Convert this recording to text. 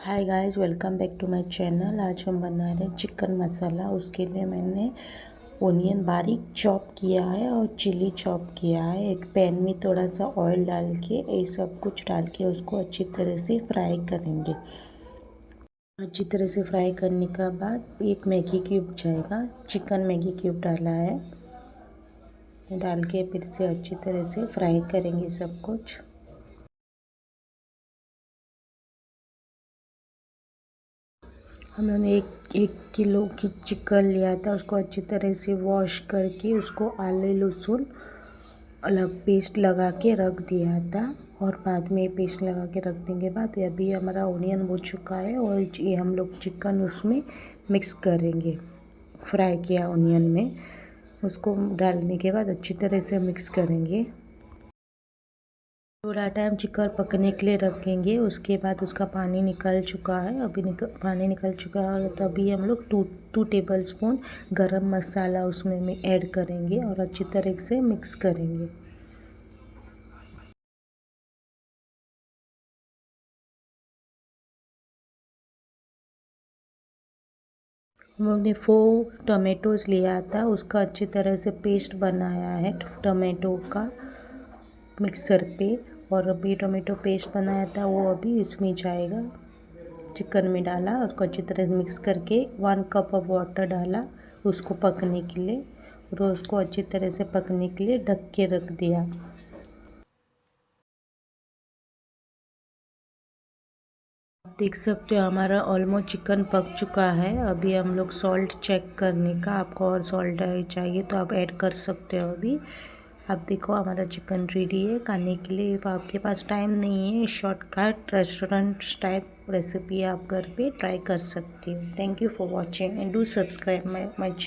Hi guys, welcome back to my channel. आज हम बना रहे हैं चिकन मसाला। उसके लिए मैंने ओनियन बारीक चॉप किया है और चिली चॉप किया है। एक पैन में थोड़ा सा ऑयल डाल के ये सब कुछ डाल के उसको अच्छी तरह से फ्राई करेंगे। अच्छी तरह से फ्राई करने के बाद एक मैगी क्यूब जाएगा, चिकन मैगी क्यूब डाला है, डाल के फिर से अच्छी तरह से फ्राई करेंगे सब कुछ। हमने एक किलो की चिकन लिया था, उसको अच्छी तरह से वॉश करके उसको आले लहसुन अलग पेस्ट लगा के रख दिया था। और बाद में पेस्ट लगा के रख देने के बाद अभी हमारा ओनियन हो चुका है और ये हम लोग चिकन उसमें मिक्स करेंगे। फ्राई किया ओनियन में उसको डालने के बाद अच्छी तरह से मिक्स करेंगे। थोड़ा टाइम चिकन पकने के लिए रखेंगे। उसके बाद उसका पानी निकल चुका है, अभी पानी निकल चुका है तभी हम लोग टू टेबल स्पून गरम मसाला उसमें ऐड करेंगे और अच्छी तरह से मिक्स करेंगे। हम लोग ने 4 टमेटोज़ लिया था, उसका अच्छी तरह से पेस्ट बनाया है टमेटो का मिक्सर पे। और अभी टमेटो पेस्ट बनाया था वो अभी इसमें जाएगा। चिकन में डाला, उसको अच्छी तरह से मिक्स करके 1 कप ऑफ वाटर डाला उसको पकने के लिए और उसको अच्छी तरह से पकने के लिए ढक के रख दिया। आप देख सकते हो हमारा ऑलमोस्ट चिकन पक चुका है। अभी हम लोग सॉल्ट चेक करने का, आपको और सॉल्ट चाहिए तो आप ऐड कर सकते हो। अभी आप देखो हमारा चिकन रेडी है खाने के लिए। इफ़ आपके पास टाइम नहीं है, शॉर्टकट रेस्टोरेंट टाइप रेसिपी आप घर पे ट्राई कर सकते हो। Thank you for watching and do subscribe my channel.